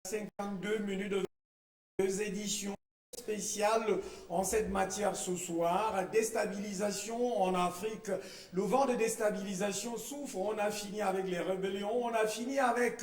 52 minutes de deux éditions spéciales en cette matière ce soir. Déstabilisation en Afrique. Le vent de déstabilisation souffle. On a fini avec les rébellions. On a fini avec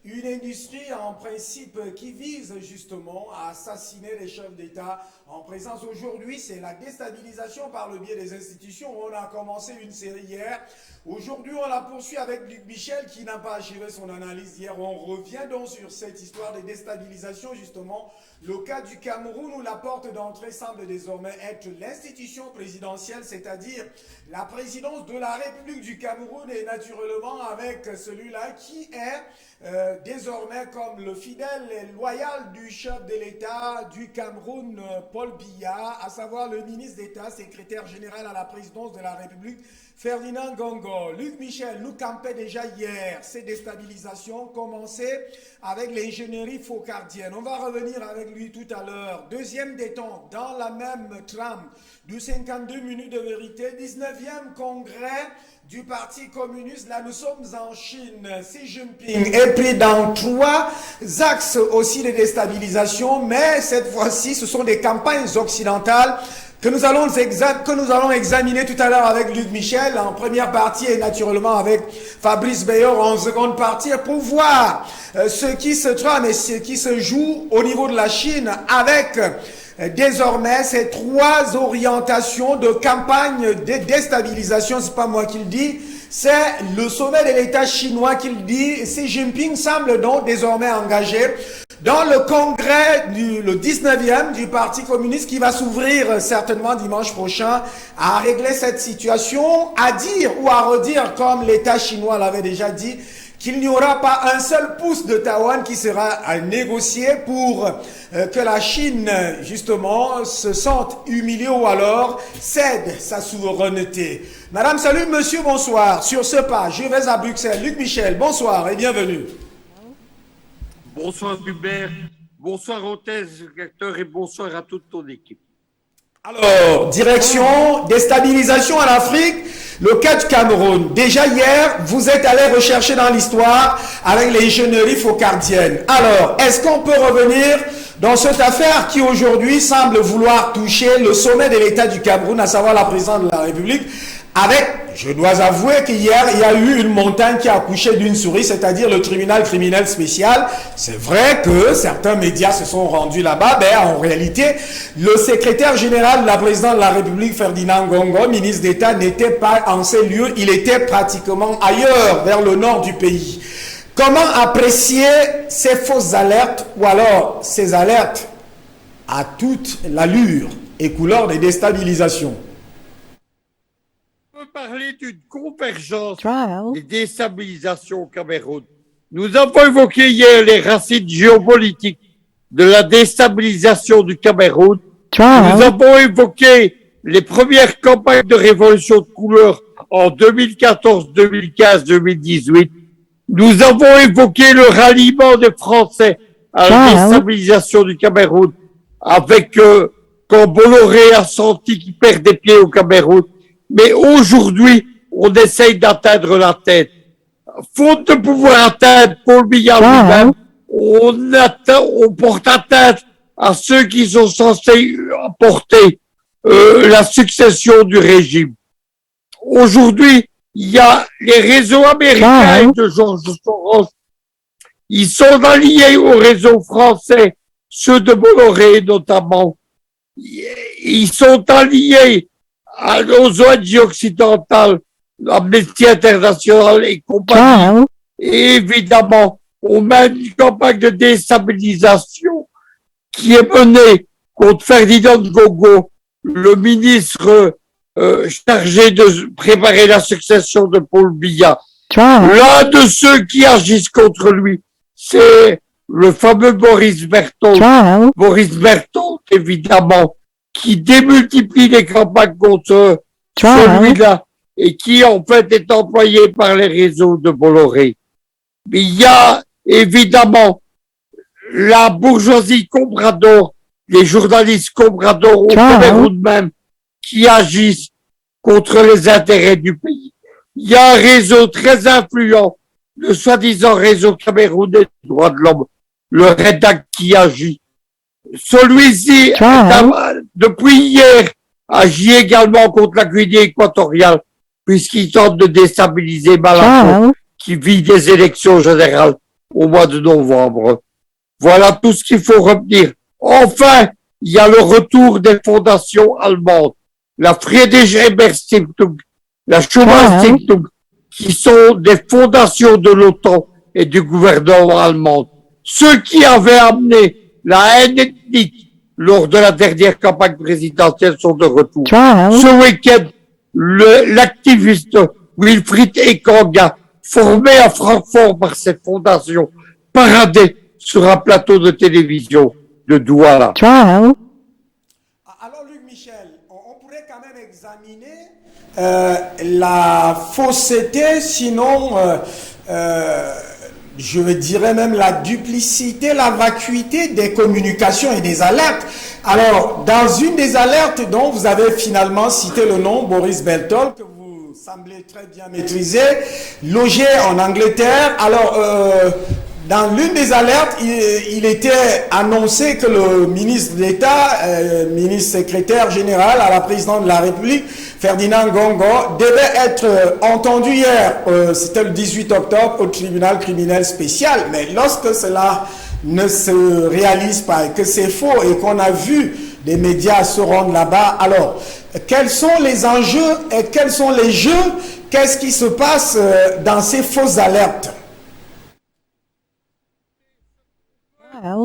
une industrie en principe qui vise justement à assassiner les chefs d'État en présence. Aujourd'hui, c'est la déstabilisation par le biais des institutions. On a commencé une série hier. Aujourd'hui, on la poursuit avec Luc Michel qui n'a pas achevé son analyse hier. On revient donc sur cette histoire de déstabilisation justement. Le cas du Cameroun où la porte d'entrée semble désormais être l'institution présidentielle, c'est-à-dire la présidence de la République du Cameroun et naturellement avec celui-là qui est désormais comme le fidèle et loyal du chef de l'État du Cameroun, Paul Biya, à savoir le ministre d'État, secrétaire général à la présidence de la République, Ferdinand Gongo. Luc Michel nous campait déjà hier. Ces déstabilisations commençaient avec l'ingénierie focardienne. On va revenir avec lui tout à l'heure. Deuxième détente, dans la même trame du 52 minutes de vérité, 19e congrès du Parti communiste. Là, nous sommes en Chine. Xi Jinping est pris dans trois axes aussi de déstabilisation, mais cette fois-ci, ce sont des campagnes occidentales que nous allons examiner tout à l'heure avec Luc Michel en première partie et naturellement avec Fabrice Bayor en seconde partie pour voir ce qui se trame et ce qui se joue au niveau de la Chine avec désormais ces trois orientations de campagne de déstabilisation. C'est pas moi qui le dis, c'est le sommet de l'État chinois qui le dit. Xi Jinping semble donc désormais engagé dans le congrès le 19e du Parti communiste qui va s'ouvrir certainement dimanche prochain à régler cette situation, à dire ou à redire comme l'État chinois l'avait déjà dit, qu'il n'y aura pas un seul pouce de Taïwan qui sera négocié pour que la Chine, justement, se sente humiliée ou alors cède sa souveraineté. Madame, salut, monsieur, bonsoir. Sur ce pas, je vais à Bruxelles. Luc Michel, bonsoir et bienvenue. Bonsoir Hubert, bonsoir aux téléspectateurs et bonsoir à toute ton équipe. Alors, direction, déstabilisation en Afrique, le cas du Cameroun. Déjà hier, vous êtes allé rechercher dans l'histoire avec l'ingénierie focardienne. Alors, est-ce qu'on peut revenir dans cette affaire qui aujourd'hui semble vouloir toucher le sommet de l'État du Cameroun, à savoir la présidence de la République, avec, je dois avouer qu'hier, il y a eu une montagne qui a accouché d'une souris, c'est-à-dire le tribunal criminel spécial. C'est vrai que certains médias se sont rendus là-bas, mais en réalité, le secrétaire général de la présidence de la République, Ferdinand Gongo, ministre d'État, n'était pas en ces lieux, il était pratiquement ailleurs, vers le nord du pays. Comment apprécier ces fausses alertes, ou alors ces alertes à toute l'allure et couleur des déstabilisations? On peut parler d'une convergence des déstabilisations au Cameroun. Nous avons évoqué hier les racines géopolitiques de la déstabilisation du Cameroun. Nous avons évoqué les premières campagnes de révolution de couleur en 2014, 2015, 2018. Nous avons évoqué le ralliement des Français à la déstabilisation du Cameroun avec quand Bolloré a senti qu'il perd des pieds au Cameroun. Mais aujourd'hui, on essaye d'atteindre la tête. Faute de pouvoir atteindre Paul Biya lui-même, on porte atteinte à ceux qui sont censés apporter la succession du régime. Aujourd'hui, il y a les réseaux américains de George Soros. Ils sont alliés aux réseaux français, ceux de Bolloré notamment. Ils sont alliés aux ONG occidentales, Amnesty International et compagnie. Et évidemment, on mène une campagne de déstabilisation qui est menée contre Ferdinand Gongo, le ministre chargé de préparer la succession de Paul Biya. L'un de ceux qui agissent contre lui, c'est le fameux Boris Berthold. Boris Berthold, évidemment, qui démultiplie les campagnes contre celui-là et qui en fait est employé par les réseaux de Bolloré. Mais il y a évidemment la bourgeoisie comprador, les journalistes comprador au Cameroun même, qui agissent contre les intérêts du pays. Il y a un réseau très influent, le soi-disant réseau camerounais des droits de l'homme, le rédac qui agit. Celui-ci, depuis hier, agit également contre la Guinée équatoriale, puisqu'il tente de déstabiliser Malabo, qui vit des élections générales au mois de novembre. Voilà tout ce qu'il faut retenir. Enfin, il y a le retour des fondations allemandes, la Friedrich Stiftung, la Schumann Stiftung, qui sont des fondations de l'OTAN et du gouvernement allemand. Ceux qui avaient amené la haine ethnique lors de la dernière campagne présidentielle sont de retour. Ce week-end, l'activiste Wilfried Ekanga, formé à Francfort par cette fondation, paradé sur un plateau de télévision de Douala. Alors, Luc Michel, on pourrait quand même examiner la fausseté, sinon, je dirais même la duplicité, la vacuité des communications et des alertes. Alors, dans une des alertes dont vous avez finalement cité le nom, Boris Beltol, que vous semblez très bien maîtriser, logé en Angleterre. Alors, dans l'une des alertes, il était annoncé que le ministre d'État, ministre secrétaire général à la présidente de la République, Ferdinand Gongo, devait être entendu hier, c'était le 18 octobre, au tribunal criminel spécial. Mais lorsque cela ne se réalise pas et que c'est faux et qu'on a vu des médias se rendre là-bas, alors, quels sont les enjeux et quels sont les jeux? Qu'est-ce qui se passe dans ces fausses alertes?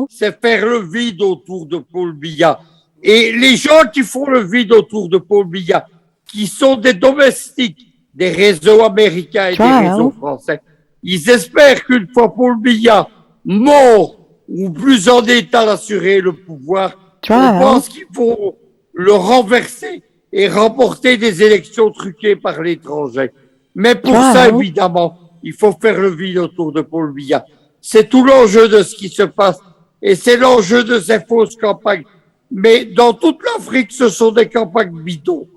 C'est faire le vide autour de Paul Biya. Et les gens qui font le vide autour de Paul Biya, qui sont des domestiques des réseaux américains et des réseaux français, ils espèrent qu'une fois Paul Biya mort ou plus en état d'assurer le pouvoir, on pense qu'il faut le renverser et remporter des élections truquées par l'étranger. Mais pour ça, évidemment, il faut faire le vide autour de Paul Biya. C'est tout l'enjeu de ce qui se passe et c'est l'enjeu de ces fausses campagnes. Mais dans toute l'Afrique, ce sont des campagnes bidons.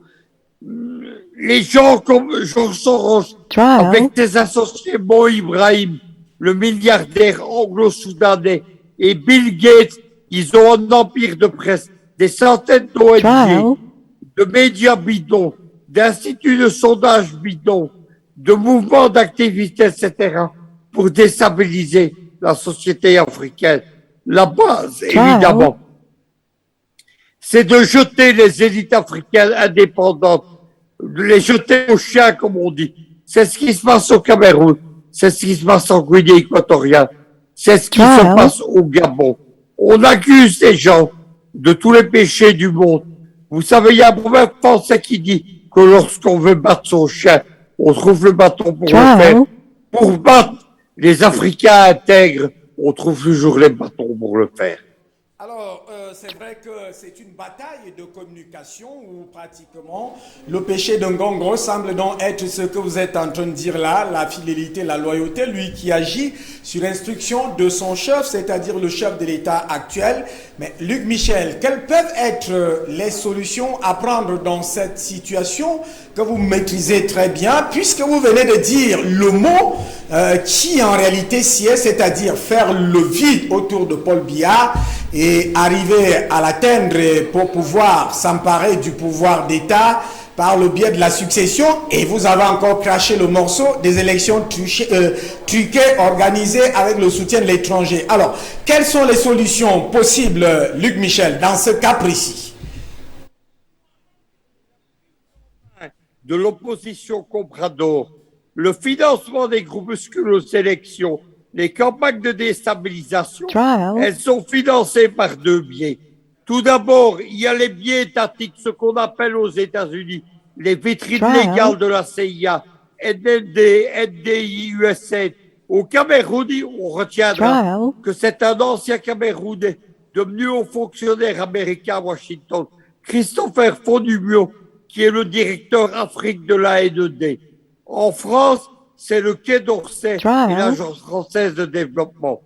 Les gens comme Georges Soros, avec ses associés Mo Ibrahim, le milliardaire anglo-soudanais, et Bill Gates, ils ont un empire de presse, des centaines d'ONG, de médias bidons, d'instituts de sondage bidons, de mouvements d'activistes, etc., pour déstabiliser la société africaine. La base, évidemment, c'est de jeter les élites africaines indépendantes, de les jeter aux chiens, comme on dit. C'est ce qui se passe au Cameroun, c'est ce qui se passe en Guinée équatoriale, c'est ce qui se passe au Gabon. On accuse les gens de tous les péchés du monde. Vous savez, il y a un proverbe français qui dit que lorsqu'on veut battre son chien, on trouve le bâton pour le faire. Pour battre les Africains intègres, on trouve toujours les bâtons pour le faire. Alors, c'est vrai que c'est une bataille de communication où pratiquement le péché d'un Gongo semble donc être ce que vous êtes en train de dire là, la fidélité, la loyauté, lui qui agit sur instruction de son chef, c'est-à-dire le chef de l'État actuel. Mais Luc Michel, quelles peuvent être les solutions à prendre dans cette situation que vous maîtrisez très bien, puisque vous venez de dire le mot qui en réalité s'y est, c'est-à-dire faire le vide autour de Paul Biya et arriver à l'atteindre pour pouvoir s'emparer du pouvoir d'État par le biais de la succession. Et vous avez encore craché le morceau des élections truquées, organisées avec le soutien de l'étranger. Alors, quelles sont les solutions possibles, Luc Michel, dans ce cas précis? De l'opposition comprador, le financement des groupuscules aux élections, les campagnes de déstabilisation, elles sont financées par deux biais. Tout d'abord, il y a les biais étatiques, ce qu'on appelle aux États-Unis les vitrines légales de la CIA, NND, NDI, USAID. Au Cameroun, on retiendra que c'est un ancien Camerounais devenu haut fonctionnaire américain à Washington, Christopher Fonumio, qui est le directeur Afrique de la NED. En France, c'est le Quai d'Orsay et l'Agence française de développement.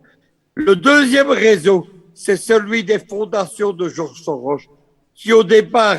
Le deuxième réseau, c'est celui des fondations de Georges Soros, qui au départ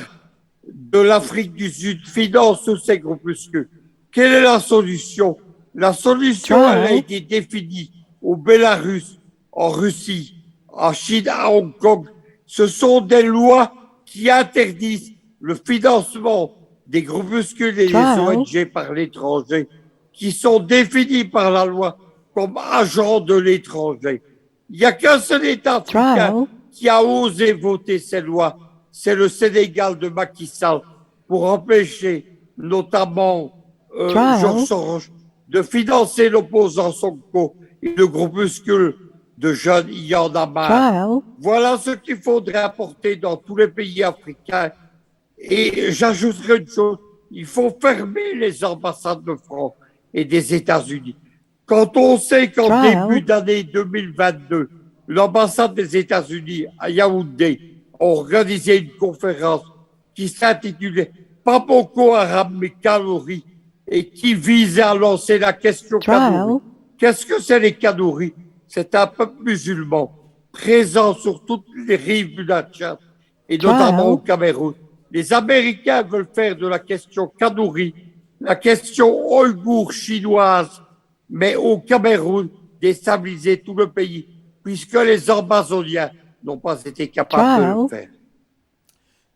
de l'Afrique du Sud financent tous ces groupuscules. Quelle est la solution? La solution, elle a été définie au Bélarus en Russie, en Chine, à Hong Kong, ce sont des lois qui interdisent le financement des groupuscules et des ONG par l'étranger, qui sont définis par la loi comme agents de l'étranger. Il n'y a qu'un seul État africain qui a osé voter ces lois, c'est le Sénégal de Macky Sall, pour empêcher notamment Georges Soros de financer l'opposant Sonko et le groupuscule de jeunes Y en a marre. Voilà ce qu'il faudrait apporter dans tous les pays africains. Et j'ajouterai une chose, il faut fermer les ambassades de France et des États-Unis. Quand on sait qu'en début d'année 2022, l'ambassade des États-Unis à Yaoundé a organisé une conférence qui s'intitulait « Pas Boko Haram mais Kanuri » et qui visait à lancer la question Kanuri. Qu'est-ce que c'est les Kanuri? C'est un peuple musulman présent sur toutes les rives du Tchad et notamment au Cameroun. Les Américains veulent faire de la question Kanuri la question ouïghour chinoise, mais au Cameroun, déstabiliser tout le pays, puisque les Amazoniens n'ont pas été capables de le faire.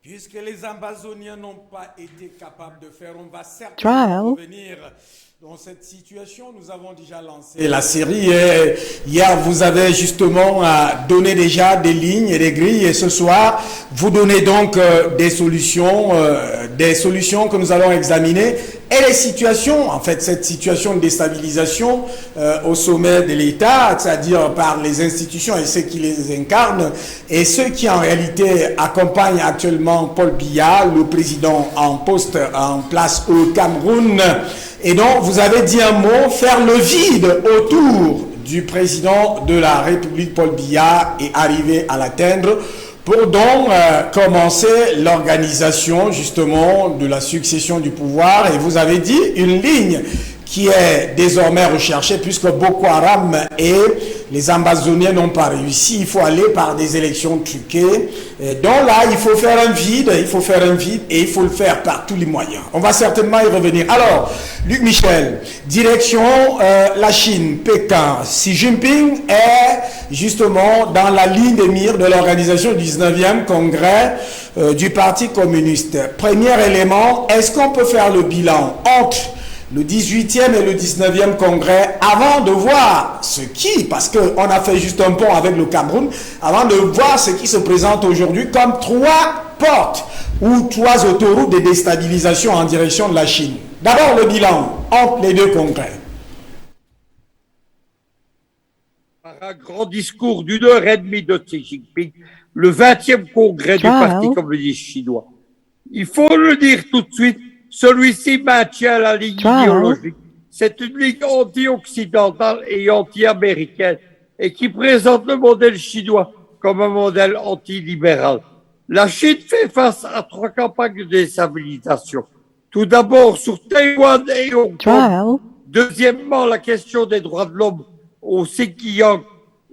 Puisque les Amazoniens n'ont pas été capables de faire, on va certainement revenir dans cette situation. Nous avons déjà lancé la série et hier vous avez justement donné déjà des lignes et des grilles et ce soir vous donnez donc des solutions que nous allons examiner et les situations, en fait cette situation de déstabilisation au sommet de l'État, c'est-à-dire par les institutions et ceux qui les incarnent et ceux qui en réalité accompagnent actuellement Paul Biya, le président en poste en place au Cameroun. Et donc, vous avez dit un mot, faire le vide autour du président de la République, Paul Biya, et arriver à l'atteindre pour donc commencer l'organisation justement de la succession du pouvoir. Et vous avez dit une ligne qui est désormais recherchée puisque Boko Haram et les Amazoniens n'ont pas réussi. Il faut aller par des élections truquées. Et donc là, il faut faire un vide et il faut le faire par tous les moyens. On va certainement y revenir. Alors, Luc Michel, direction la Chine, Pékin. Xi Jinping est justement dans la ligne de mire de l'organisation du 19e congrès du Parti communiste. Premier élément, est-ce qu'on peut faire le bilan entre le 18e et le 19e congrès avant de voir ce qui, parce qu'on a fait juste un pont avec le Cameroun, avant de voir ce qui se présente aujourd'hui comme trois portes ou trois autoroutes de déstabilisation en direction de la Chine. D'abord le bilan entre les deux congrès. Par un grand discours d'une heure et demie de Xi Jinping, le 20e congrès du Parti communiste chinois. Il faut le dire tout de suite, celui-ci maintient la ligne idéologique. C'est une ligne anti-occidentale et anti-américaine et qui présente le modèle chinois comme un modèle anti-libéral. La Chine fait face à trois campagnes de déstabilisation. Tout d'abord sur Taïwan et Hong Kong. Deuxièmement, la question des droits de l'homme au Xinjiang.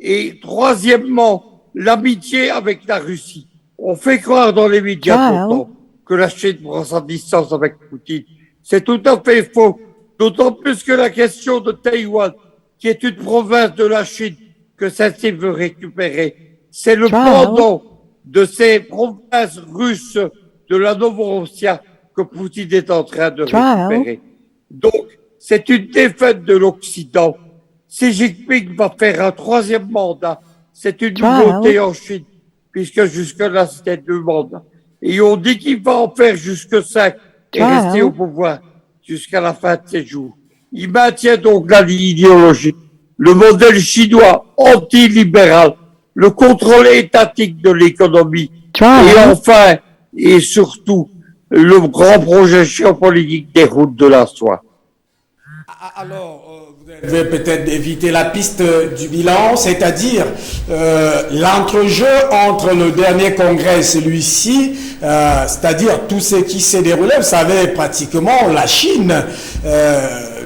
Et troisièmement, l'amitié avec la Russie. On fait croire dans les médias pourtant que la Chine prend sa distance avec Poutine. C'est tout à fait faux. D'autant plus que la question de Taïwan, qui est une province de la Chine que celle-ci veut récupérer, c'est le pendant de ces provinces russes de la Novorossia que Poutine est en train de récupérer. Donc, c'est une défaite de l'Occident. Xi Jinping va faire un troisième mandat. C'est une nouveauté en Chine, puisque jusque-là, c'était 2 mandats. Et on dit qu'il va en faire jusque 5 et rester au pouvoir jusqu'à la fin de ses jours. Il maintient donc la ligne idéologique, le modèle chinois anti-libéral, le contrôle étatique de l'économie, et enfin, et surtout, le grand projet géopolitique des routes de la soie. Alors, vous devez peut-être éviter la piste du bilan, c'est-à-dire l'entrejeu entre le dernier congrès et celui-ci, c'est-à-dire tout ce qui s'est déroulé. Vous savez, pratiquement, la Chine,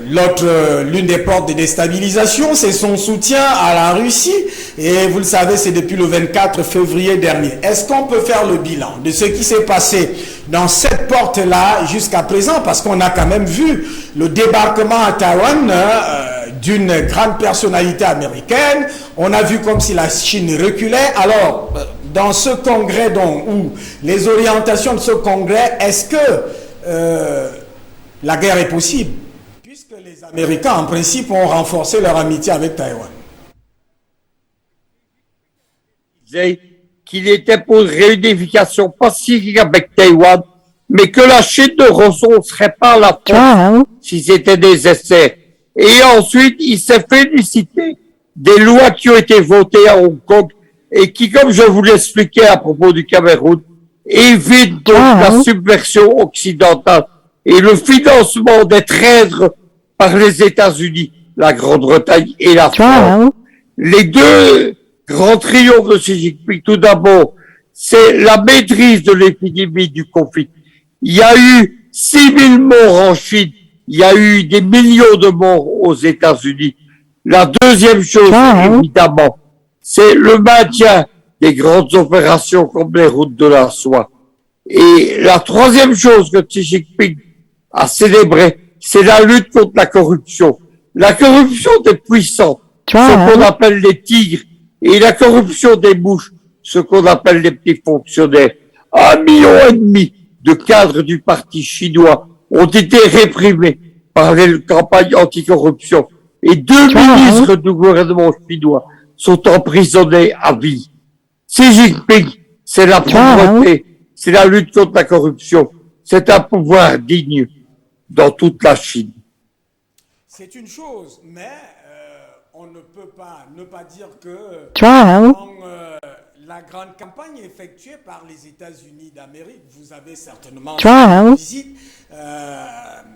l'une des portes de déstabilisation, c'est son soutien à la Russie. Et vous le savez, c'est depuis le 24 février dernier. Est-ce qu'on peut faire le bilan de ce qui s'est passé dans cette porte-là jusqu'à présent? Parce qu'on a quand même vu le débarquement à Taïwan d'une grande personnalité américaine. On a vu comme si la Chine reculait. Alors, dans ce congrès ou les orientations de ce congrès, est-ce que la guerre est possible? Puisque les Américains, en principe, ont renforcé leur amitié avec Taïwan. Qu'il était pour une réunification pacifique avec Taïwan, mais que la Chine ne ressourcerait pas la France si c'était des essais. Et ensuite, il s'est félicité des lois qui ont été votées à Hong Kong et qui, comme je vous l'expliquais à propos du Cameroun, évitent donc la subversion occidentale et le financement des traîtres par les États-Unis, la Grande-Bretagne et la France. Les deux grands triomphes de Xi Jinping, tout d'abord, c'est la maîtrise de l'épidémie du Covid. Il y a eu 6000 morts en Chine, il y a eu des millions de morts aux États-Unis. La deuxième chose, évidemment, c'est le maintien des grandes opérations comme les routes de la soie. Et la troisième chose que Xi Jinping a célébré, c'est la lutte contre la corruption. La corruption des puissants, ce qu'on appelle les tigres, et la corruption des mouches, ce qu'on appelle les petits fonctionnaires. 1,5 million de cadres du parti chinois ont été réprimés par les campagnes anticorruption. Et 2 ministres du gouvernement chinois sont emprisonnés à vie. Xi Jinping, c'est la pauvreté, c'est la lutte contre la corruption, c'est un pouvoir digne dans toute la Chine. C'est une chose, mais on ne peut pas ne pas dire que la grande campagne effectuée par les États-Unis d'Amérique, vous avez certainement visité,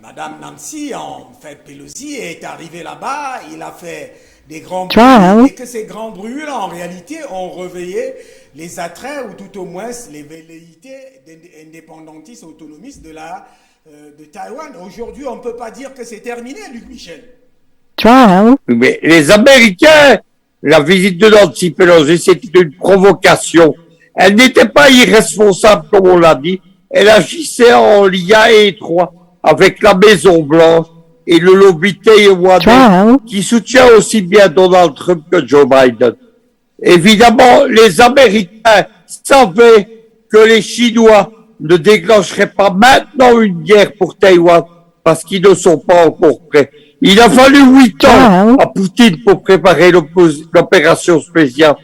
Madame Nancy, en fait, Pelosi est arrivée là-bas, il a fait des grands bruits, et que ces grands bruits, en réalité, ont réveillé les attraits, ou tout au moins les velléités indépendantistes, autonomistes de Taïwan. Aujourd'hui, on ne peut pas dire que c'est terminé, Luc Michel. Mais les Américains, la visite de Nancy Pelosi, c'était une provocation. Elle n'était pas irresponsable, comme on l'a dit. Elle agissait en lien étroit avec la Maison-Blanche et le lobby taïwanais qui soutient aussi bien Donald Trump que Joe Biden. Évidemment, les Américains savaient que les Chinois ne déclencheraient pas maintenant une guerre pour Taïwan parce qu'ils ne sont pas encore prêts. Il a fallu 8 ans à Poutine pour préparer l'opération spéciale.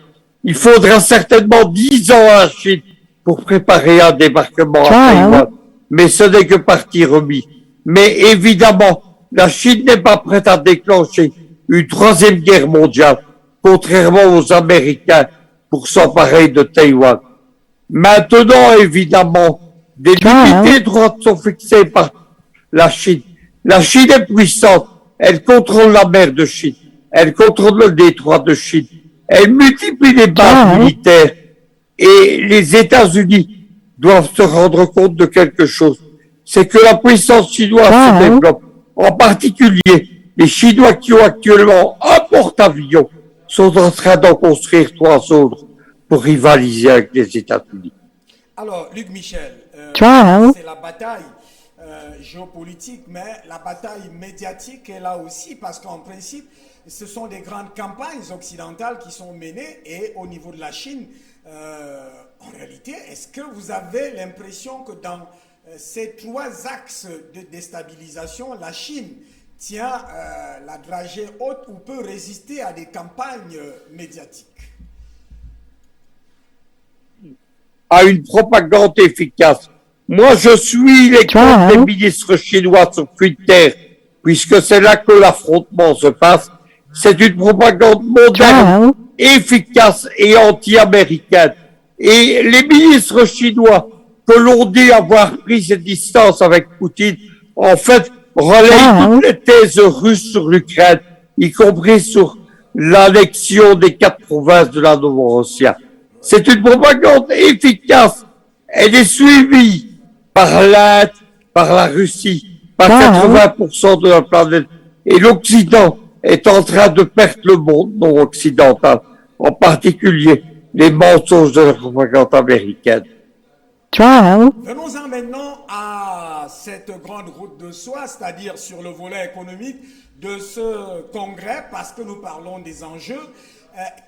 Il faudra certainement 10 ans à la Chine pour préparer un débarquement à Taïwan. Mais ce n'est que partie remise. Mais évidemment, la Chine n'est pas prête à déclencher une 3e guerre mondiale, contrairement aux Américains, pour s'emparer de Taïwan. Maintenant, évidemment, des limites droites sont fixées par la Chine. La Chine est puissante. Elle contrôle la mer de Chine. Elle contrôle le détroit de Chine. Elle multiplie les bases militaires. Et les États-Unis doivent se rendre compte de quelque chose. C'est que la puissance chinoise se développe. En particulier, les Chinois qui ont actuellement un porte-avions sont en train d'en construire 3 autres pour rivaliser avec les États-Unis. Alors, Luc Michel, c'est la bataille géopolitique, mais la bataille médiatique est là aussi, parce qu'en principe, ce sont des grandes campagnes occidentales qui sont menées, et au niveau de la Chine, en réalité, est-ce que vous avez l'impression que dans ces 3 axes de déstabilisation, la Chine tient la dragée haute ou peut résister à des campagnes médiatiques? À une propagande efficace. Moi, je suis les comptes des ministres chinois sur Twitter, puisque c'est là que l'affrontement se passe. C'est une propagande moderne, efficace et anti-américaine. Et les ministres chinois, que l'on dit avoir pris ses distances avec Poutine, en fait, relayent toutes les thèses russes sur l'Ukraine, y compris sur l'annexion des 4 provinces de la Novorossia. C'est une propagande efficace. Elle est suivie par l'Inde, par la Russie, par 80% de la planète. Et l'Occident est en train de perdre le monde non occidental, en particulier les mensonges de la propagande américaine. Venons-en maintenant à cette grande route de soie, c'est-à-dire sur le volet économique de ce congrès, parce que nous parlons des enjeux.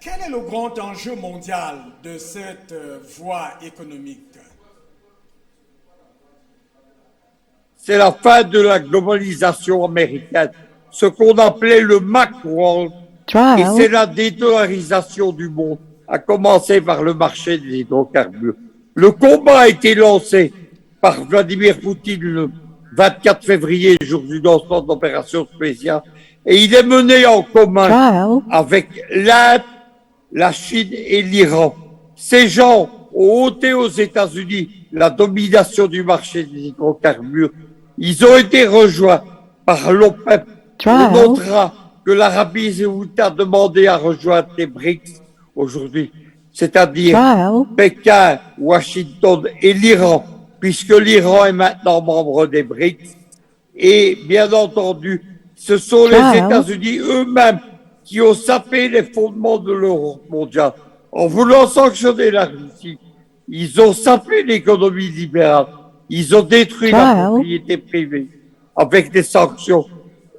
Quel est le grand enjeu mondial de cette voie économique? C'est la fin de la globalisation américaine, ce qu'on appelait le Macworld, et c'est la dédollarisation du monde, à commencer par le marché des hydrocarbures. Le combat a été lancé par Vladimir Poutine le 24 février, jour du lancement de l'opération spéciale, et il est mené en commun avec l'Inde, la Chine et l'Iran. Ces gens ont ôté aux États-Unis la domination du marché des hydrocarbures. Ils ont été rejoints par l'OPEP. On notera que l'Arabie Saoudite a demandé à rejoindre les BRICS aujourd'hui, c'est-à-dire Pékin, Washington et l'Iran, puisque l'Iran est maintenant membre des BRICS. Et bien entendu, ce sont les États-Unis eux-mêmes qui ont sapé les fondements de l'ordre mondial. En voulant sanctionner la Russie, ils ont sapé l'économie libérale, ils ont détruit la propriété privée avec des sanctions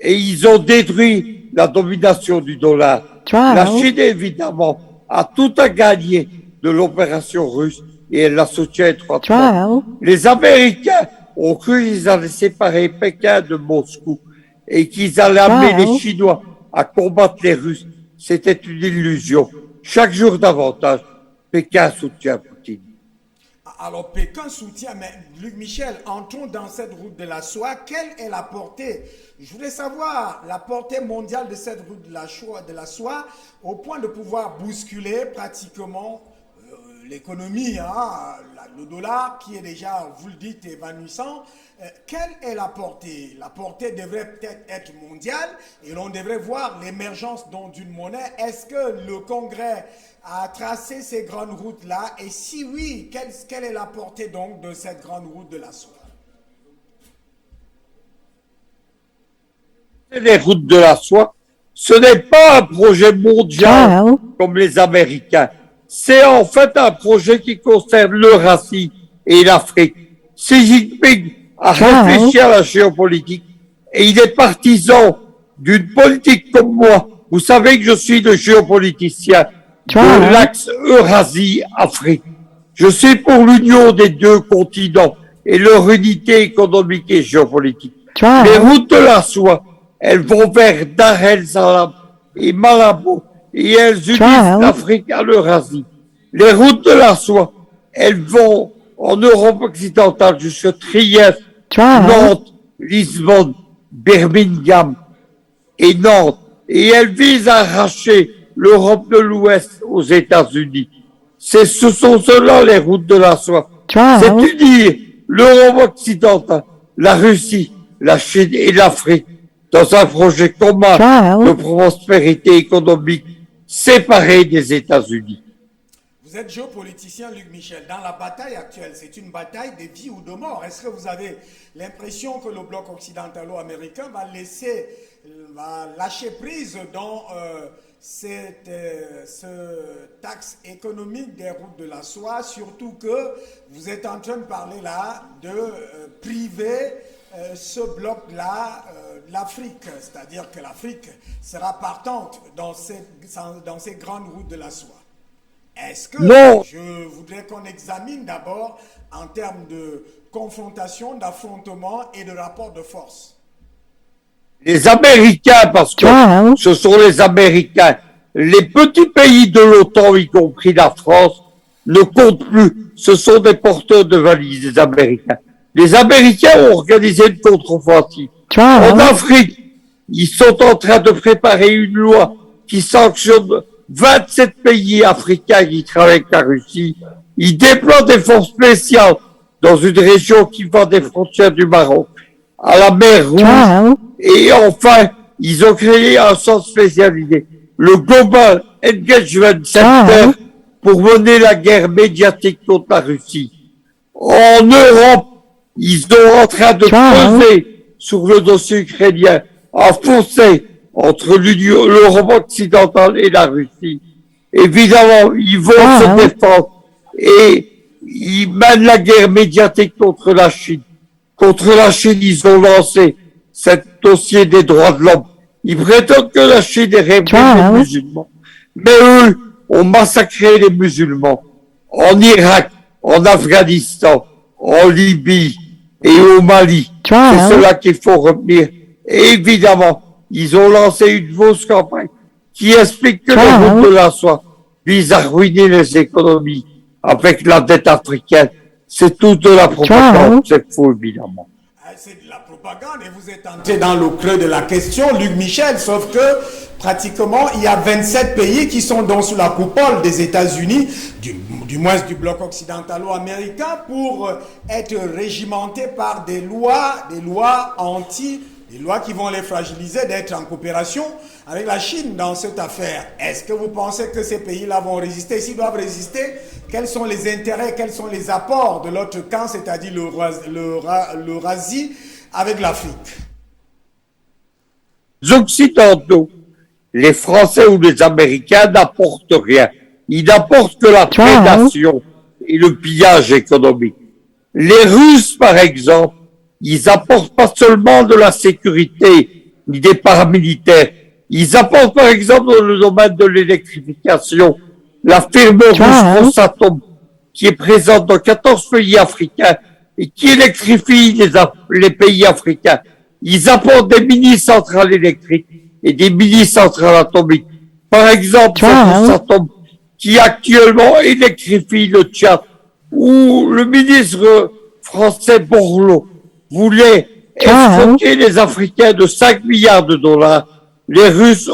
et ils ont détruit la domination du dollar. La Chine, évidemment, a tout à gagner de l'opération russe et elle la soutient étroitement. Les Américains ont cru qu'ils allaient séparer Pékin de Moscou et qu'ils allaient amener les Chinois à combattre les Russes. C'était une illusion. Chaque jour davantage, Pékin soutient Poutine. Alors Pékin soutient, mais Luc Michel, entrons dans cette route de la soie. Quelle est la portée? Je voulais savoir la portée mondiale de cette route de la soie au point de pouvoir bousculer pratiquement l'économie, le dollar qui est déjà, vous le dites, évanouissant. Quelle est la portée? La portée devrait peut-être être mondiale et l'on devrait voir l'émergence d'une monnaie. Est-ce que le Congrès a tracé ces grandes routes-là? Et si oui, quelle est la portée donc de cette grande route de la soie? Les routes de la soie, ce n'est pas un projet mondial comme les Américains. C'est en fait un projet qui concerne l'Eurasie et l'Afrique. Xi Jinping a réfléchi à la géopolitique et il est partisan d'une politique comme moi. Vous savez que je suis le géopoliticien de l'axe Eurasie-Afrique. Je suis pour l'union des deux continents et leur unité économique et géopolitique. Les routes de la soie, elles vont vers Dar el Salam et Malabo et elles unissent l'Afrique à l'Eurasie. Les routes de la soie, elles vont en Europe occidentale jusqu'à Trieste, Nantes, Lisbonne, Birmingham et Nantes. Et elles visent à arracher l'Europe de l'Ouest aux États-Unis. Ce sont cela les routes de la soie. C'est unir l'Europe occidentale, la Russie, la Chine et l'Afrique dans un projet commun de prospérité économique séparé des États-Unis. Vous êtes géopoliticien, Luc Michel. Dans la bataille actuelle, c'est une bataille de vie ou de mort. Est-ce que vous avez l'impression que le bloc occidentalo-américain va lâcher prise dans ce taxe économique des routes de la soie, surtout que vous êtes en train de parler là de priver ce bloc-là l'Afrique, c'est-à-dire que l'Afrique sera partante dans ces grandes routes de la soie. Est-ce que je voudrais qu'on examine d'abord en termes de confrontation, d'affrontement et de rapport de force? Les Américains, parce que ce sont les Américains, les petits pays de l'OTAN, y compris la France, ne comptent plus. Ce sont des porteurs de valises, les Américains. Les Américains ont organisé une contre-offensive. En Afrique, ils sont en train de préparer une loi qui sanctionne 27 pays africains qui travaillent avec la Russie. Ils déploient des forces spéciales dans une région qui va des frontières du Maroc à la mer Rouge. Et enfin, ils ont créé un centre spécialisé, le Global Engagement Center, pour mener la guerre médiatique contre la Russie. En Europe, ils sont en train de peser sur le dossier ukrainien, à foncer entre l'Europe occidentale et la Russie. Évidemment, ils vont se défendre et ils mènent la guerre médiatique contre la Chine. Contre la Chine, ils ont lancé cet dossier des droits de l'homme. Ils prétendent que la Chine est révolue des musulmans. Mais eux ont massacré les musulmans en Irak, en Afghanistan, en Libye et au Mali. C'est cela qu'il faut retenir. Et évidemment, ils ont lancé une fausse campagne qui explique que les routes de la soie visent à ruiner les économies avec la dette africaine. C'est tout de la propagande, c'est faux évidemment. C'est de la propagande et vous êtes entré dans le creux de la question, Luc Michel, sauf que pratiquement il y a 27 pays qui sont donc sous la coupole des États-Unis, du moins du bloc occidentalo-américain, pour être régimentés par des lois des lois qui vont les fragiliser d'être en coopération avec la Chine dans cette affaire. Est-ce que vous pensez que ces pays-là vont résister? S'ils doivent résister, quels sont les intérêts, quels sont les apports de l'autre camp, c'est-à-dire l'Eurasie avec l'Afrique? Les Occidentaux, les Français ou les Américains n'apportent rien. Ils n'apportent que la prédation et le pillage économique. Les Russes, par exemple, ils apportent pas seulement de la sécurité, ni des paramilitaires. Ils apportent, par exemple, dans le domaine de l'électrification, la firme russe Rosatom, qui est présente dans 14 pays africains et qui électrifie les pays africains. Ils apportent des mini-centrales électriques et des mini-centrales atomiques. Par exemple, Rosatom, qui actuellement électrifie le Tchad, où le ministre français Borloo voulait escroquer les Africains de 5 milliards de dollars. Les Russes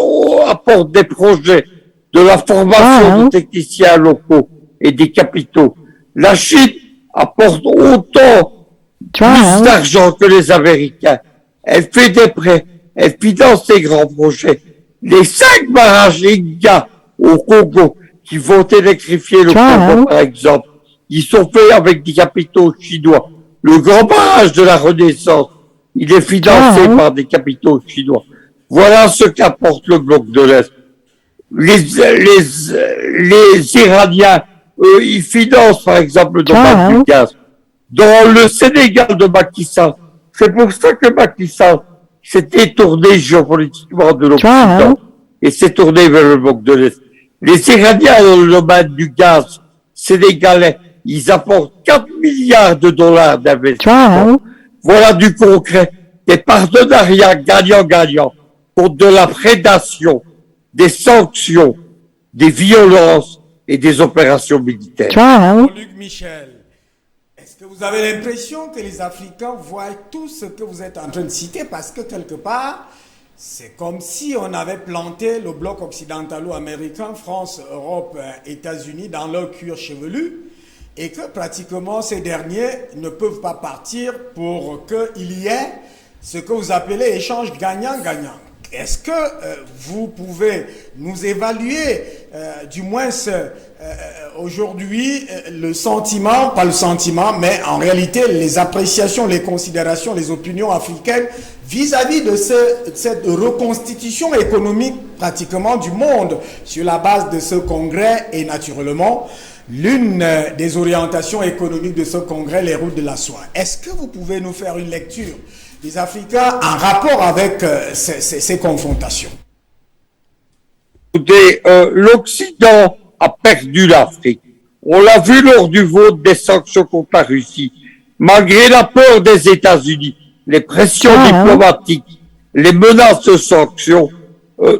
apportent des projets de la formation de techniciens locaux et des capitaux. La Chine apporte autant plus d'argent que les Américains. Elle fait des prêts, elle finance des grands projets. Les 5 barrages Inga au Congo qui vont électrifier le Congo, par exemple, ils sont faits avec des capitaux chinois. Le grand barrage de la Renaissance, il est financé par des capitaux chinois. Voilà ce qu'apporte le bloc de l'Est. Les Iraniens, eux, ils financent, par exemple, le domaine du gaz. Dans le Sénégal de Macky Sall, c'est pour ça que Macky Sall s'est détourné géopolitiquement de l'Occident et s'est tourné vers le bloc de l'Est. Les Iraniens, dans le domaine du gaz sénégalais, ils apportent 4 milliards de dollars d'investissement. Voilà du concret, des partenariats gagnant-gagnant pour de la prédation, des sanctions, des violences et des opérations militaires. Luc Michel, est-ce que vous avez l'impression que les Africains voient tout ce que vous êtes en train de citer? Parce que quelque part, c'est comme si on avait planté le bloc occidentalo-américain, France, Europe, États-Unis dans leur cuir chevelu, et que pratiquement ces derniers ne peuvent pas partir pour qu'il y ait ce que vous appelez échange gagnant-gagnant. Est-ce que vous pouvez nous évaluer, du moins aujourd'hui, le sentiment, pas le sentiment, mais en réalité les appréciations, les considérations, les opinions africaines vis-à-vis de cette reconstitution économique pratiquement du monde sur la base de ce congrès et naturellement l'une des orientations économiques de ce congrès, les routes de la soie. Est-ce que vous pouvez nous faire une lecture des Africains en rapport avec ces confrontations? L'Occident a perdu l'Afrique. On l'a vu lors du vote des sanctions contre la Russie. Malgré la peur des États-Unis, les pressions diplomatiques, les menaces de sanctions,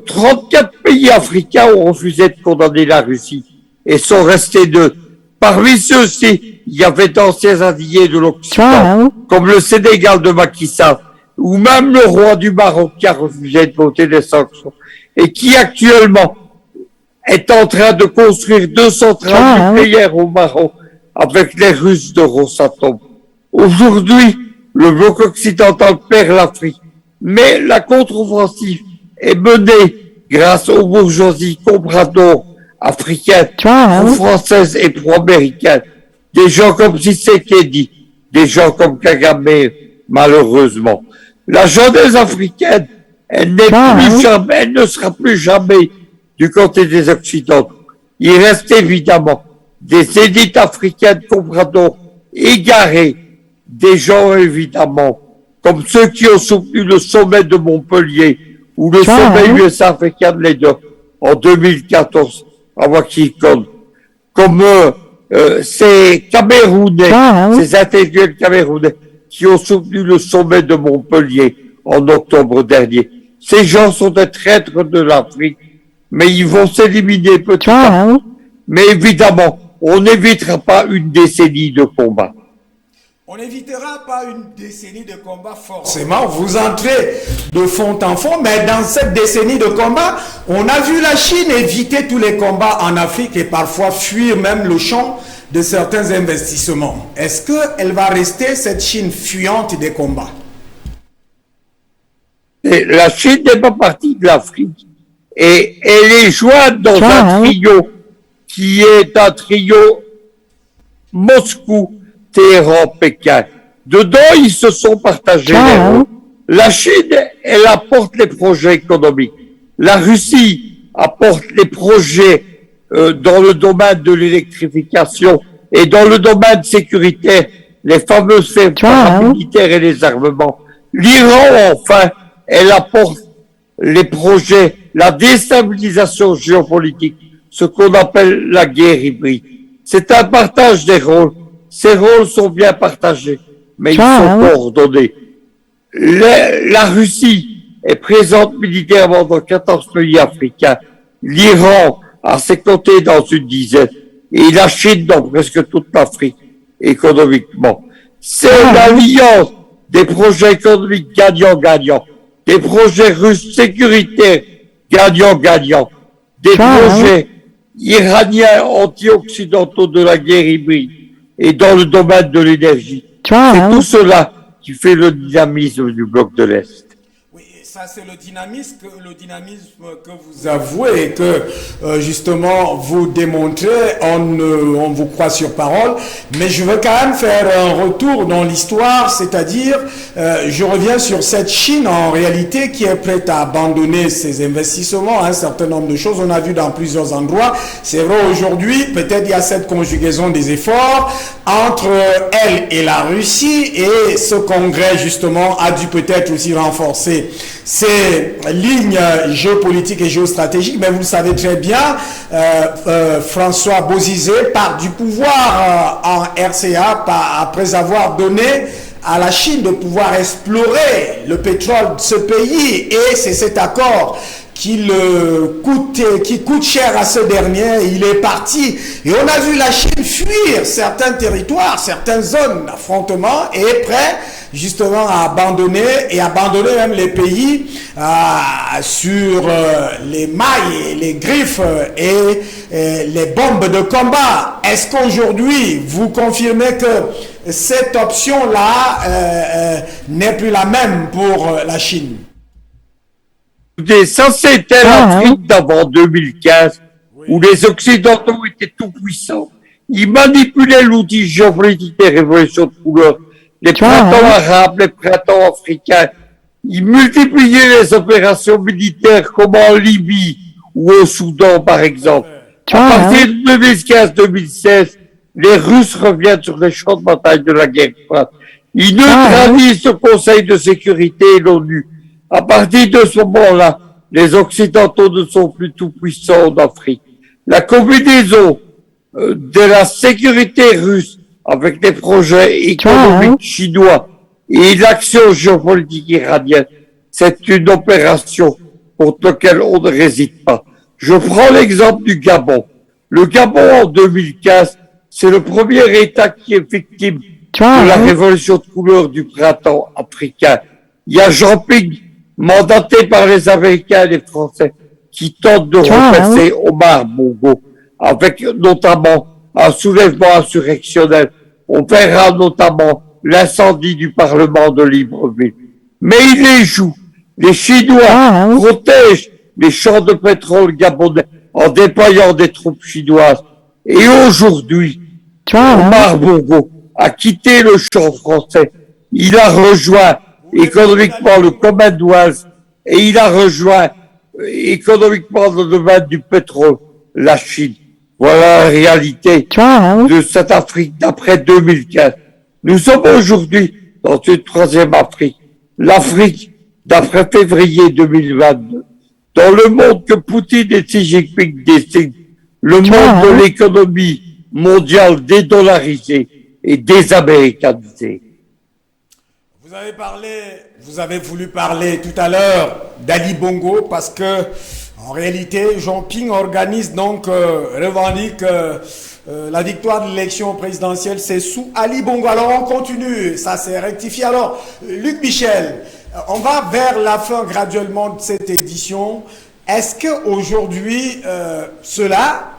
34 pays africains ont refusé de condamner la Russie et sont restés deux. Parmi ceux-ci, il y avait d'anciens alliés de l'Occident, comme le Sénégal de Macky Sall, ou même le roi du Maroc qui a refusé de voter des sanctions, et qui actuellement est en train de construire 2 centrales nucléaires au Maroc avec les Russes de Rosatom. Aujourd'hui, le bloc occidental perd l'Afrique, mais la contre-offensive est menée grâce aux bourgeoisies compradors africaines, françaises et pro-américaines, des gens comme Tshisekedi, des gens comme Kagame, malheureusement. La jeunesse africaine, elle ne sera plus jamais du côté des Occidentaux. Il reste évidemment des élites africaines compradors égarées, des gens évidemment, comme ceux qui ont soutenu le sommet de Montpellier ou le sommet US-African Leader en 2014 à Washington, comme ces Camerounais, ces intellectuels camerounais qui ont soutenu le sommet de Montpellier en octobre dernier. Ces gens sont des traîtres de l'Afrique, mais ils vont s'éliminer petit à petit. Mais évidemment, on n'évitera pas une décennie de combat. On n'évitera pas une décennie de combat forcément. Vous entrez de fond en fond, mais dans cette décennie de combat, on a vu la Chine éviter tous les combats en Afrique et parfois fuir même le champ de certains investissements. Est-ce qu'elle va rester cette Chine fuyante des combats? Et la Chine n'est pas partie de l'Afrique et elle est jointe dans un trio qui est un trio Moscou, Téhéran, Pékin. Dedans, ils se sont partagés les rôles. La Chine, elle apporte les projets économiques. La Russie apporte les projets dans le domaine de l'électrification et dans le domaine sécuritaire, les fameuses faits paramilitaires et les armements. L'Iran, enfin, elle apporte les projets, la déstabilisation géopolitique, ce qu'on appelle la guerre hybride. C'est un partage des rôles. Ces rôles sont bien partagés, mais ils sont coordonnés. La Russie est présente militairement dans 14 pays africains. L'Iran a ses côtés dans une dizaine. Et la Chine dans presque toute l'Afrique, économiquement. C'est l'alliance des projets économiques gagnants-gagnants, des projets russes sécuritaires gagnants-gagnants, des projets iraniens anti-occidentaux de la guerre hybride et dans le domaine de l'énergie. C'est tout cela qui fait le dynamisme du bloc de l'Est. Oui, ça c'est le dynamisme que vous avouez et que justement vous démontrez, on vous croit sur parole, mais je veux quand même faire un retour dans l'histoire, c'est-à-dire je reviens sur cette Chine en réalité qui est prête à abandonner ses investissements, un certain nombre de choses, on a vu dans plusieurs endroits, c'est vrai aujourd'hui, peut-être il y a cette conjugaison des efforts entre elle et la Russie et ce congrès justement a dû peut-être aussi renforcer ces lignes géopolitiques et géostratégiques, mais vous le savez très bien, François Bozizé part du pouvoir en RCA après avoir donné à la Chine de pouvoir explorer le pétrole de ce pays et c'est cet accord qui coûte cher à ce dernier, il est parti. Et on a vu la Chine fuir certains territoires, certaines zones d'affrontement et est prêt justement à abandonner même les pays sur les mailles, les griffes et les bombes de combat. Est-ce qu'aujourd'hui, vous confirmez que cette option-là n'est plus la même pour la Chine? Ça, c'était l'Afrique d'avant 2015, où les Occidentaux étaient tout puissants. Ils manipulaient l'outil géopolitique des révolutions de couleur, les printemps arabes, les printemps africains. Ils multipliaient les opérations militaires comme en Libye ou au Soudan, par exemple. À partir de 2015-2016, les Russes reviennent sur les champs de bataille de la guerre froide. Ils neutralisent le Conseil de sécurité et l'ONU. À partir de ce moment-là, les Occidentaux ne sont plus tout puissants en Afrique. La combinaison de la sécurité russe avec des projets économiques chinois et l'action géopolitique iranienne, c'est une opération contre laquelle on ne résiste pas. Je prends l'exemple du Gabon. Le Gabon, en 2015, c'est le premier État qui est victime de la révolution de couleur du printemps africain. Il y a Jean-Ping, mandaté par les Américains et les Français, qui tentent de remplacer Omar Bongo, avec notamment un soulèvement insurrectionnel. On verra notamment l'incendie du Parlement de Libreville. Mais il les joue. Les Chinois protègent les champs de pétrole gabonais en déployant des troupes chinoises. Et aujourd'hui, Omar Bongo a quitté le champ français. Il a rejoint économiquement le Commonwealth et il a rejoint économiquement le domaine du pétrole, la Chine. Voilà la réalité de cette Afrique d'après 2015. Nous sommes aujourd'hui dans une troisième Afrique. L'Afrique d'après février 2022. Dans le monde que Poutine et Xi Jinping dessinent, le monde de l'économie mondiale dédollarisée et désaméricanisée. Vous avez voulu parler tout à l'heure d'Ali Bongo parce que, en réalité, Jean Ping organise donc, revendique la victoire de l'élection présidentielle, c'est sous Ali Bongo. Alors on continue, ça s'est rectifié. Alors, Luc Michel, on va vers la fin graduellement de cette édition. Est-ce qu'aujourd'hui, cela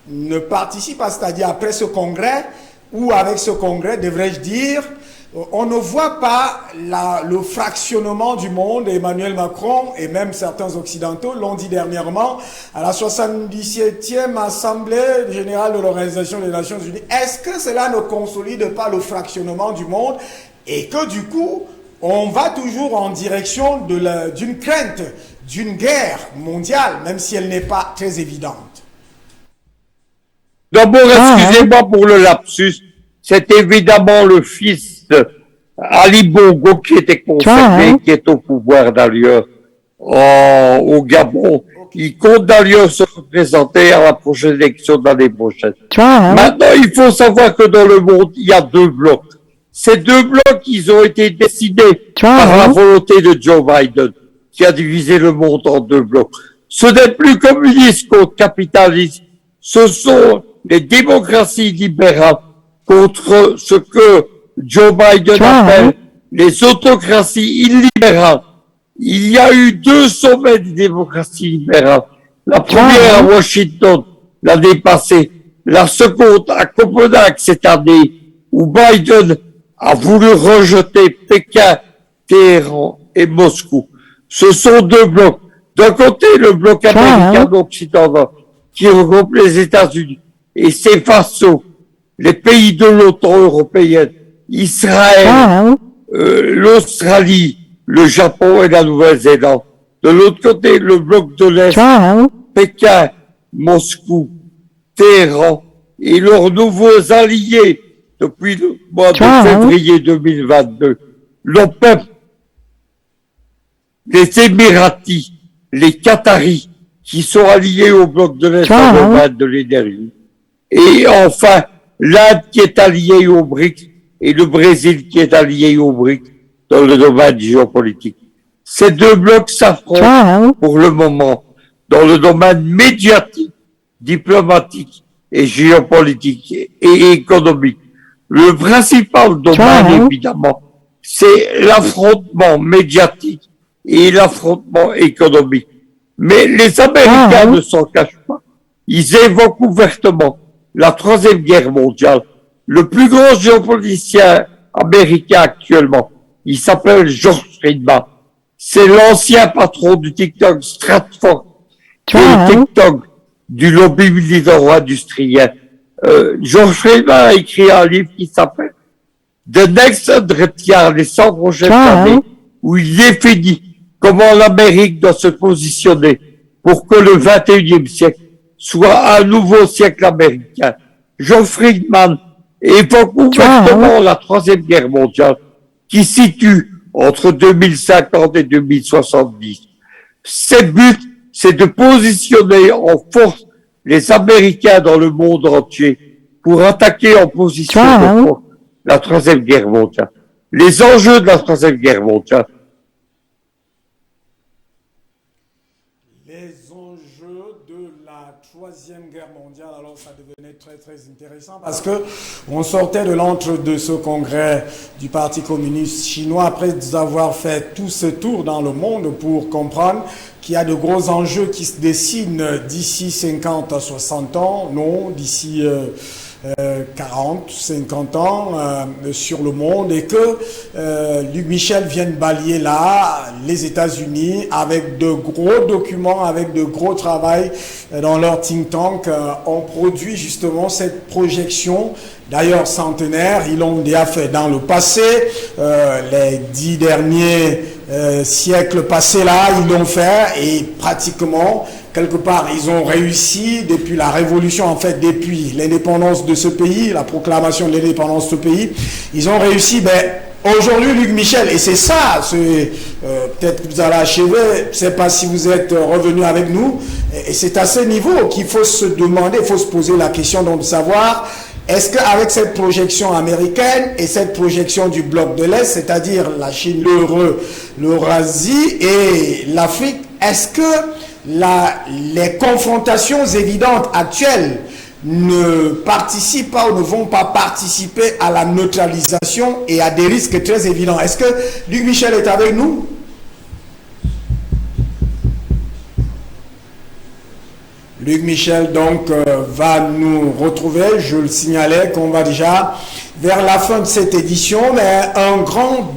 ne participe pas, c'est-à-dire après ce congrès, ou avec ce congrès, devrais-je dire, on ne voit pas le fractionnement du monde. Emmanuel Macron et même certains occidentaux l'ont dit dernièrement à la 77e Assemblée générale de l'Organisation des Nations Unies. Est-ce que cela ne consolide pas le fractionnement du monde et que du coup, on va toujours en direction d'une crainte, d'une guerre mondiale, même si elle n'est pas très évidente? D'abord, excusez-moi pour le lapsus, c'est évidemment le fils Ali Bongo qui était conservé, qui est au pouvoir d'ailleurs au Gabon. Il compte d'ailleurs se représenter à la prochaine élection de l'année prochaine. Maintenant, il faut savoir que dans le monde, il y a deux blocs. Ces deux blocs, ils ont été décidés par la volonté de Joe Biden, qui a divisé le monde en deux blocs. Ce n'est plus communiste contre capitaliste, ce sont les démocraties libérales contre ce que Joe Biden appelle les autocraties illibérales. Il y a eu deux sommets de démocratie libérale. La première à Washington l'année passée, la seconde à Copenhague cette année, où Biden a voulu rejeter Pékin, Téhéran et Moscou. Ce sont deux blocs. D'un côté, le bloc américain occidental, qui regroupe les États-Unis et ses vassaux, les pays de l'OTAN européenne, Israël, l'Australie, le Japon et la Nouvelle-Zélande. De l'autre côté, le bloc de l'Est, Pékin, Moscou, Téhéran et leurs nouveaux alliés depuis le mois de février 2022. L'OPEP, les Émiratis, les Qataris, qui sont alliés au bloc de l'Est dans le domaine de l'énergie. Et enfin, l'Inde qui est alliée au BRICS et le Brésil qui est allié au BRICS dans le domaine géopolitique. Ces deux blocs s'affrontent pour le moment dans le domaine médiatique, diplomatique et géopolitique et économique. Le principal domaine, évidemment, c'est l'affrontement médiatique et l'affrontement économique. Mais les Américains ne s'en cachent pas. Ils évoquent ouvertement la Troisième Guerre mondiale. Le plus grand géopoliticien américain actuellement, il s'appelle George Friedman. C'est l'ancien patron du TikTok Stratfor, qui est le TikTok du lobby militaro-industriel. George Friedman a écrit un livre qui s'appelle The Next 100 Years, les 100 prochaines années, où il définit comment l'Amérique doit se positionner pour que le 21e siècle soit un nouveau siècle américain. George Friedman évoque ouvertement la Troisième Guerre mondiale qui situe entre 2050 et 2070. Ses buts, c'est de positionner en force les Américains dans le monde entier pour attaquer en position de force la Troisième Guerre mondiale. Les enjeux de la Troisième Guerre mondiale. Les enjeux de la Troisième Guerre mondiale, alors ça devenait très très intéressant parce que on sortait de l'antre de ce congrès du Parti communiste chinois après avoir fait tout ce tour dans le monde pour comprendre qu'il y a de gros enjeux qui se dessinent d'ici 50 à 60 ans, non, d'ici 40, 50 ans sur le monde et que Luc Michel vient de balayer là les États-Unis avec de gros documents, avec de gros travail dans leur think tank ont produit justement cette projection. D'ailleurs, centenaire, ils l'ont déjà fait dans le passé, les 10 derniers siècles passés là, ils l'ont fait et pratiquement quelque part, ils ont réussi depuis la révolution, en fait, depuis l'indépendance de ce pays, la proclamation de l'indépendance de ce pays, ils ont réussi, aujourd'hui, Luc Michel, et c'est ça, peut-être que vous allez achever, je ne sais pas si vous êtes revenu avec nous, et c'est à ce niveau qu'il faut se demander, il faut se poser la question donc de savoir, est-ce qu'avec cette projection américaine et cette projection du bloc de l'Est, c'est-à-dire la Chine, l'Eurasie et l'Afrique, est-ce que les confrontations évidentes actuelles ne participent pas ou ne vont pas participer à la neutralisation et à des risques très évidents? Est-ce que Luc Michel est avec nous? Luc Michel donc va nous retrouver. Je le signalais qu'on va déjà vers la fin de cette édition, mais un grand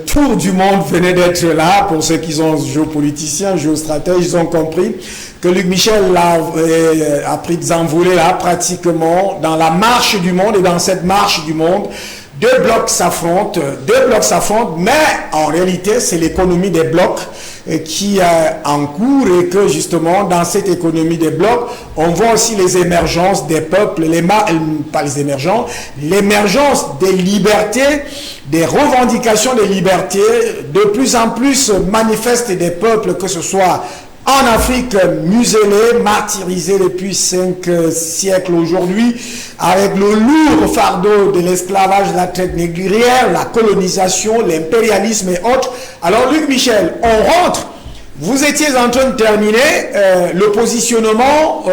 tour du monde venait d'être là. Pour ceux qui sont géopoliticiens, géostratèges, ils ont compris que Luc Michel a pris des envolées là pratiquement dans la marche du monde, et dans cette marche du monde, deux blocs s'affrontent, mais en réalité c'est l'économie des blocs qui est en cours, et que justement dans cette économie des blocs on voit aussi les émergences des peuples, l'émergence des libertés, des revendications des libertés de plus en plus manifestes des peuples, que ce soit en Afrique, muselée, martyrisée depuis 5 siècles aujourd'hui, avec le lourd fardeau de l'esclavage, de la traite négrière, la colonisation, l'impérialisme et autres. Alors Luc Michel, on rentre. Vous étiez en train de terminer le positionnement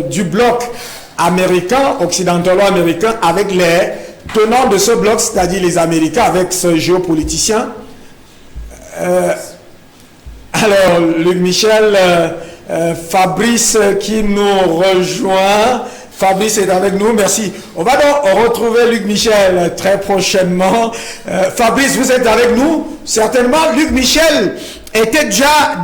du bloc américain, occidentalo-américain, avec les tenants de ce bloc, c'est-à-dire les Américains, avec ce géopoliticien. Alors, Luc Michel, Fabrice qui nous rejoint. Fabrice est avec nous, merci. On va donc retrouver Luc Michel très prochainement. Fabrice, vous êtes avec nous? Certainement, Luc Michel était déjà dans